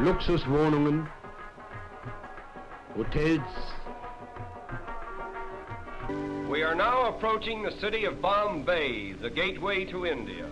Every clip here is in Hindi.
Luxuswohnungen, Hotels. We are now approaching the city of Bombay, the gateway to India.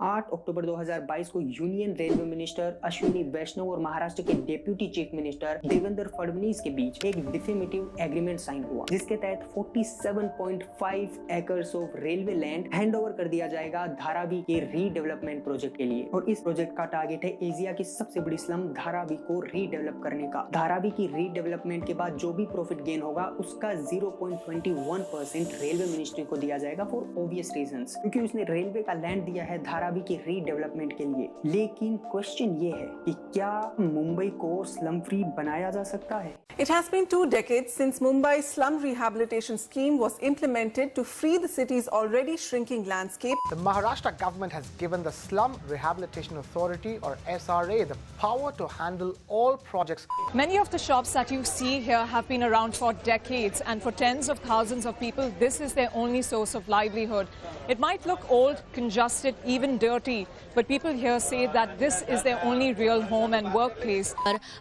8 अक्टूबर 2022 को यूनियन रेलवे मिनिस्टर अश्विनी वैष्णव और महाराष्ट्र के deputy chief minister Devendra Fadnavis के बीच एक डिफिनिटिव एग्रीमेंट साइन हुआ, जिसके तहत 47.5 acres of railway land handover कर दिया जाएगा धारावी के रीडेवलपमेंट प्रोजेक्ट के लिए। और इस प्रोजेक्ट का टारगेट है एशिया की सबसे बड़ी स्लम धारावी को रीडेवलप करने का। धारावी की रीडेवलपमेंट के बाद जो भी प्रॉफिट गेन होगा उसका 0.21% रेलवे मिनिस्ट्री को दिया जाएगा फॉर ऑब्वियस रीजंस, क्योंकि उसने रेलवे का लैंड दिया है धारावी की रीडेवलपमेंट के लिए। लेकिन क्वेश्चन ये है कि क्या मुंबई को स्लम फ्री बनाया जा सकता है? It has been 2 decades since Mumbai's slum rehabilitation scheme was implemented to free the city's already shrinking landscape. The Maharashtra government has given the Slum Rehabilitation Authority or SRA the power to handle all projects. Many of the shops that you see here have been around for decades, and for tens of thousands of people, this is their only source of livelihood. It might look old, congested, even dirty, but people here say that this is their only real home and workplace.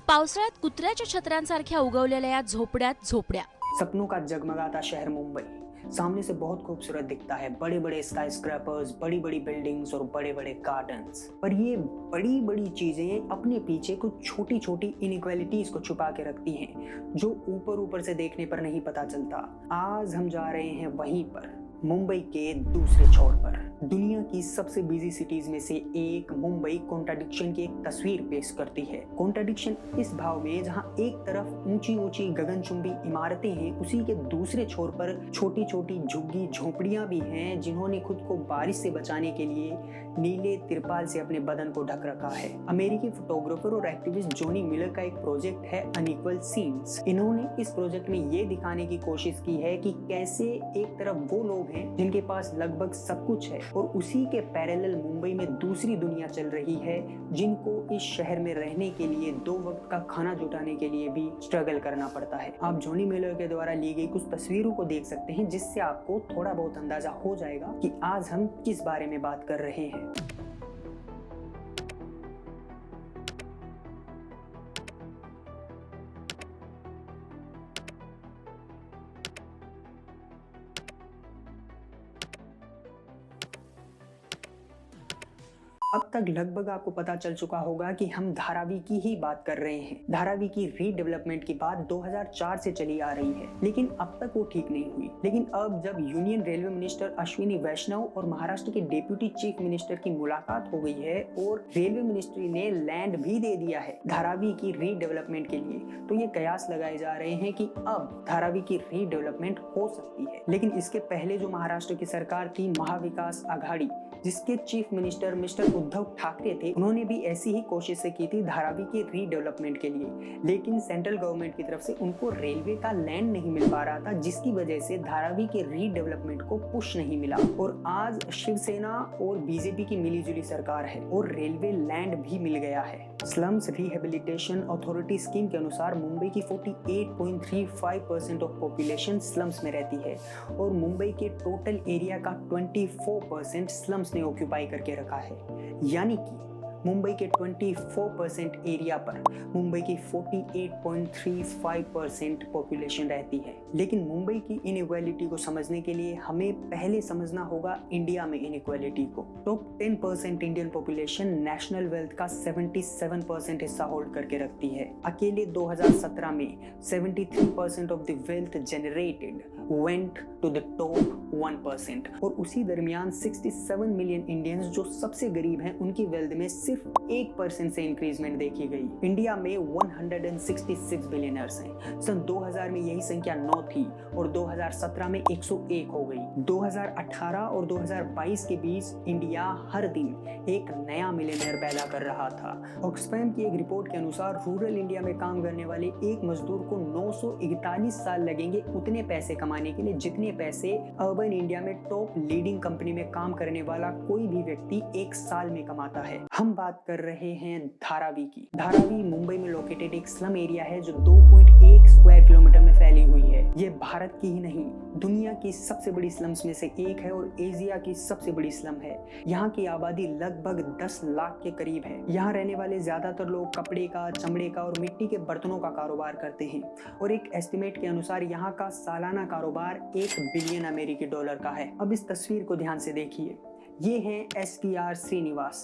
पावसाळ्यात कुत्र्याच्या छत्रांसारख्या उगवलेल्या या झोपड्या सपनों का जगमगाता शहर मुंबई सामने से बहुत खूबसूरत दिखता है, बड़े बड़े स्काई स्क्रैपर्स, बड़ी बड़ी बिल्डिंग्स और बड़े बड़े गार्डन्स। पर ये बड़ी बड़ी चीजें अपने पीछे कुछ छोटी छोटी इनइक्वालिटीज को छुपा के रखती हैं, जो ऊपर ऊपर से देखने पर नहीं पता चलता। आज हम जा रहे हैं वहीं पर, मुंबई के दूसरे छोर पर। दुनिया की सबसे बिजी सिटीज में से एक मुंबई कॉन्ट्राडिक्शन की एक तस्वीर पेश करती है। कॉन्ट्राडिक्शन इस भाव में जहां एक तरफ ऊंची ऊंची गगनचुंबी इमारतें हैं, उसी के दूसरे छोर पर छोटी छोटी झुग्गी झोपड़ियां भी हैं, जिन्होंने खुद को बारिश से बचाने के लिए नीले तिरपाल से अपने बदन को ढक रखा है। अमेरिकी फोटोग्राफर और एक्टिविस्ट जोनी मिलर का एक प्रोजेक्ट है अनइक्वल सीन्स। इन्होंने इस प्रोजेक्ट में ये दिखाने की कोशिश की है कि कैसे एक तरफ वो लोग हैं जिनके पास लगभग सब कुछ है, और उसी के पैरेलल मुंबई में दूसरी दुनिया चल रही है, जिनको इस शहर में रहने के लिए 2 वक्त का खाना जुटाने के लिए भी स्ट्रगल करना पड़ता है। आप जोनी मिलर के द्वारा ली गई कुछ तस्वीरों को देख सकते हैं, जिससे आपको थोड़ा बहुत अंदाजा हो जाएगा कि आज हम किस बारे में बात कर रहे हैं। अब तक लगभग आपको पता चल चुका होगा कि हम धारावी की ही बात कर रहे हैं। धारावी की रीडेवलपमेंट की बात 2004 से चली आ रही है, लेकिन अब तक वो ठीक नहीं हुई। लेकिन अब जब यूनियन रेलवे मिनिस्टर अश्विनी वैष्णव और महाराष्ट्र के डेप्यूटी चीफ मिनिस्टर की मुलाकात हो गई है और रेलवे मिनिस्ट्री ने लैंड भी दे दिया है धारावी की रीडेवलपमेंट के लिए, तो ये कयास लगाए जा रहे हैं कि अब धारावी की रीडेवलपमेंट हो सकती है। लेकिन इसके पहले जो महाराष्ट्र की सरकार थी, महाविकास आघाड़ी, जिसके chief minister mister Uddhav Thackeray थे, उन्होंने भी ऐसी ही कोशिशें की थी धारावी के रीडेवलपमेंट के लिए, लेकिन सेंट्रल गवर्नमेंट की तरफ से उनको रेलवे का लैंड नहीं मिल पा रहा था, जिसकी वजह से धारावी के रीडेवलपमेंट को पुश नहीं मिला। और आज शिवसेना और बीजेपी की मिलीजुली सरकार है और रेलवे लैंड भी मिल गया है। स्लम्स रिहेबिलिटेशन अथॉरिटी स्कीम के अनुसार मुंबई की 48.35% ऑफ पॉपुलेशन स्लम्स में रहती है और मुंबई के टोटल एरिया का 24% स्लम्स ने ऑक्यूपाई करके रखा है। यानी कि मुंबई के 24% एरिया पर मुंबई की 48.35% पॉपुलेशन रहती है। लेकिन मुंबई की इनइक्वालिटी को समझने के लिए हमें पहले समझना होगा इंडिया में इनइक्वालिटी को। Top 10% Indian population national wealth का 77% हिस्सा होल्ड करके रखती है। अकेले 2017 में 73% of the wealth generated went to the top 1%, और उसी दरमियान 67 मिलियन इंडियंस जो सबसे गरीब हैं, उनकी वेल्थ में सिर्फ 1% से इंक्रीजमेंट देखी गई। इंडिया में 166 बिलियनर्स हैं। सन 2000 में यही संख्या 9 थी और 2017 में 101 हो गई। 2018 और 2022 के बीच इंडिया हर दिन एक नया मिलियनर पैदा कर रहा था। ऑक्सफैम की एक रिपोर्ट के अनुसार रूरल इंडिया में काम करने वाले एक मजदूर को 941 साल लगेंगे उतने पैसे कमाने के लिए जितने पैसे अर्बन इंडिया में टॉप लीडिंग कंपनी में काम करने वाला कोई भी व्यक्ति एक साल में कमाता है। हम बात कर रहे हैं धारावी की। धारावी मुंबई में लोकेटेड एक स्लम एरिया है जो 2.1 स्क्वायर किलोमीटर में फैली हुई है। ये भारत की ही नहीं, दुनिया की सबसे बड़ी स्लम्स में से एक है और एशिया की सबसे बड़ी स्लम है। यहाँ की आबादी लगभग 10 लाख के करीब है। यहाँ रहने वाले ज्यादातर लोग कपड़े का, चमड़े का और मिट्टी के बर्तनों का कारोबार करते हैं और एक एस्टिमेट के अनुसार यहाँ का सालाना कारोबार 1 बिलियन अमेरिकी डॉलर का है। अब इस तस्वीर को ध्यान से देखिए। ये हैं SPR श्रीनिवास,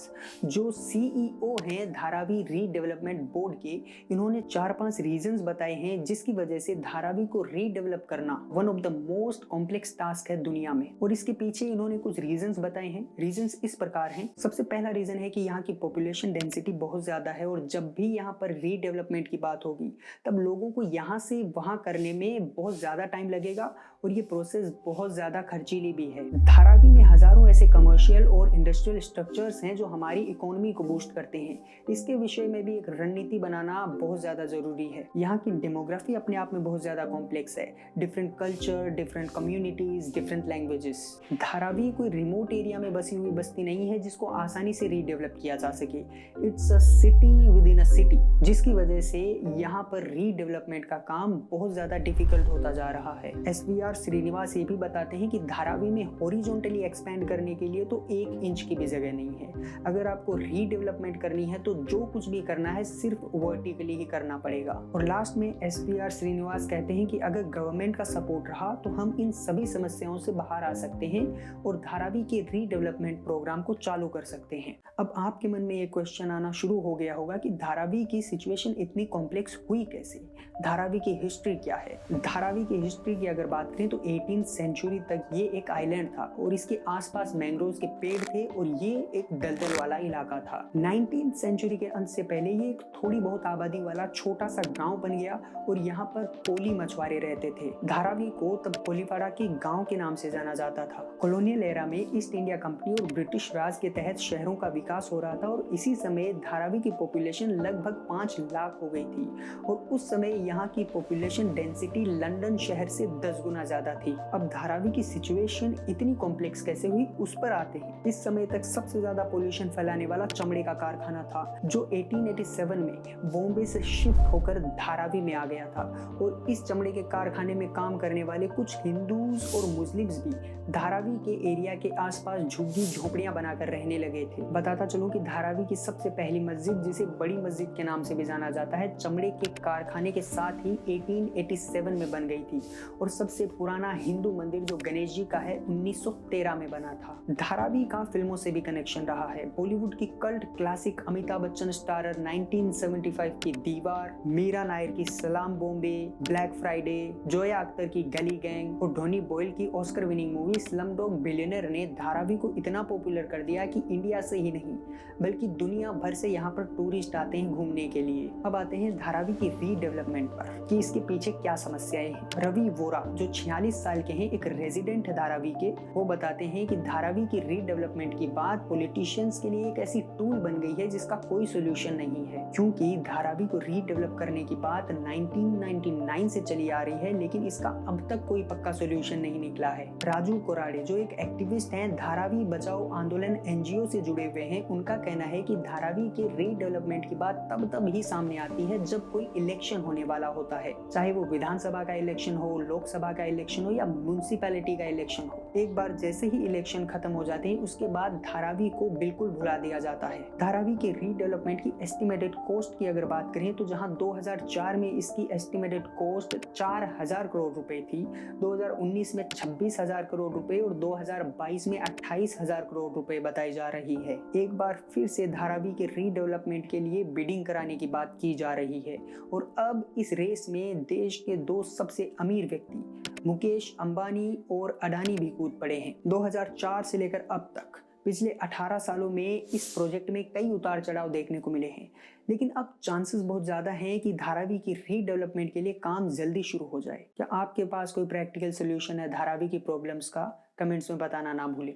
जो CEO हैं धारावी रीडेवलपमेंट बोर्ड के। इन्होंने 4-5 रीजंस बताए हैं जिसकी वजह से धारावी को रीडेवलप करना one of the most complex task है दुनिया में, और इसके पीछे इन्होंने कुछ रीजंस बताए हैं। रीजंस इस प्रकार हैं। सबसे पहला रीजन है कि यहाँ की पॉपुलेशन डेंसिटी बहुत ज्यादा है और जब भी यहाँ पर रीडेवलपमेंट की बात होगी तब लोगों को यहाँ से वहाँ करने में बहुत ज्यादा टाइम लगेगा और ये प्रोसेस बहुत ज्यादा खर्चीली भी है। धारावी में हजारों ऐसे कमर्शियल और इंडस्ट्रियल स्ट्रक्चर्स हैं जो हमारी इकोनॉमी को बूस्ट करते हैं। इसके विषय में भी एक रणनीति बनाना बहुत ज्यादा जरूरी है। यहाँ की डेमोग्राफी अपने आप में बहुत ज्यादा कॉम्प्लेक्स है। Different culture, different communities, different languages. Dharavi कोई रिमोट एरिया में बसी हुई बस्ती नहीं है जिसको आसानी से रीडेवलप किया जा सके। It's a city with in a city, जिसकी वजह से यहाँ पर रीडेवलपमेंट का काम बहुत ज्यादा डिफिकल्ट होता जा रहा है। SPR श्रीनिवास ये भी बताते हैं कि धारावी में हॉरिजॉन्टली एक्सपैंड करने के लिए तो 1 इंच की भी जगह नहीं है। अगर आपको रीडेवलपमेंट करनी है तो जो कुछ भी करना है सिर्फ वर्टिकली ही करना पड़ेगा। और लास्ट में SPR श्रीनिवास कहते हैं कि अगर गवर्नमेंट का सपोर्ट रहा तो हम इन सभी समस्याओं से बाहर आ सकते हैं और धारावी के रीडेवलपमेंट प्रोग्राम को चालू कर सकते हैं। अब आपके मन में ये क्वेश्चन आना शुरू हो गया होगा कि धारावी की सिचुएशन इतनी कॉम्प्लेक्स हुई कैसे, धारावी की हिस्ट्री क्या है। धारावी की हिस्ट्री की अगर बात करें तो 18th सेंचुरी तक ये एक आइलैंड था और इसके आसपास मैंग्रोव्स के पेड़ थे और ये एक दलदल वाला इलाका था। 19th सेंचुरी के अंत से पहले ये एक थोड़ी बहुत आबादी वाला छोटा सा गांव बन गया और यहाँ पर कोली मछुआरे रहते थे। धारावी को तब कोलीपाड़ा के गांव के नाम से जाना जाता था। कॉलोनियल एरा में ईस्ट इंडिया कंपनी और ब्रिटिश राज के तहत शहरों का विकास हो रहा था और इसी समय धारावी की पॉपुलेशन लगभग 5 लाख हो गई थी और उस समय यहाँ की पॉपुलेशन डेंसिटी लंदन शहर से 10 गुना ज्यादा थी। अब धारावी की सिचुएशन इतनी कॉम्प्लेक्स कैसे हुई उस पर आते हैं। इस समय तक सबसे ज्यादा पोल्यूशन फैलाने वाला चमड़े का कारखाना था जो 1887 में बॉम्बे से शिफ्ट होकर धारावी में आ गया था और इस चमड़े के कारखाने में काम करने वाले कुछ हिंदूज और मुस्लिम्स भी धारावी के एरिया के आसपास झुग्गी झोपड़ियां बनाकर रहने लगे थे। बताता चलूं कि धारावी की सबसे पहली मस्जिद, जिसे बड़ी मस्जिद के नाम से भी जाना जाता है, चमड़े के कारखाने के साथ ही 1887 में बन गई थी और सबसे पुराना हिंदू मंदिर जो गणेश जी का है 1913 में बना था। धारावी का फिल्मों से भी कनेक्शन रहा है। बॉलीवुड की cult classic Amitabh Bachchan starrer 1975 की दीवार, मीरा नायर की सलाम बॉम्बे, ब्लैक फ्राइडे, जोया अख्तर की गली गैंग और टोनी बॉयल की Oscar winning movie Slumdog billionaire ने धारावी को इतना पॉपुलर कर दिया कि इंडिया से ही नहीं बल्कि दुनिया भर से यहाँ पर टूरिस्ट आते हैं घूमने के लिए। अब आते हैं धारावी की रीडेवलपमेंट पर कि इसके पीछे क्या समस्याएं हैं। रवि वोरा जो 46 साल के हैं, एक रेजिडेंट है धारावी के, वो बताते हैं कि धारावी की रीडेवलपमेंट की बात पॉलिटिशियंस के लिए एक ऐसी टूल बन गई है जिसका कोई सोल्यूशन नहीं है, क्योंकि धारावी को रीडेवलप करने की बात 1999 से चली आ रही है लेकिन इसका अब तक कोई पक्का सोल्यूशन नहीं निकला है। राजू कोराडे जो एक एक्टिविस्ट हैं, धारावी बचाओ आंदोलन NGO से जुड़े हुए हैं, उनका कहना है कि धारावी के रीडेवलपमेंट की बात तब ही सामने आती है जब कोई इलेक्शन होने वाला होता है, चाहे वो विधानसभा का इलेक्शन हो, लोकसभा का इलेक्शन हो या म्युनिसिपैलिटी का इलेक्शन हो। एक बार जैसे ही इलेक्शन खत्म हो जाते हैं उसके बाद धारावी को बिल्कुल भुला दिया जाता है। धारावी के रीडेवलपमेंट की एस्टिमेटेड कॉस्ट की अगर बात करें तो जहां 2004 में इसकी एस्टिमेटेड कॉस्ट 4000 करोड़ रुपए थी, 2019 में 26,000 करोड़ रुपए और 2022 में 28,000 करोड़ रुपए बताई जा रही है। एक बार फिर से धारावी के रीडेवलपमेंट के लिए बिडिंग कराने की बात की जा रही है और अब इस रेस में देश के 2 सबसे अमीर व्यक्ति मुकेश अंबानी और अडानी भी कूद पड़े हैं। 2004 से लेकर अब तक पिछले 18 सालों में इस प्रोजेक्ट में कई उतार चढ़ाव देखने को मिले हैं, लेकिन अब चांसेस बहुत ज़्यादा हैं कि धारावी की रीडेवलपमेंट के लिए काम जल्दी शुरू हो जाए। क्या आपके पास कोई प्रैक्टिकल सोल्यूशन है धारावी की प्रॉब्लम्स का? कमेंट्स में बताना ना भूलें।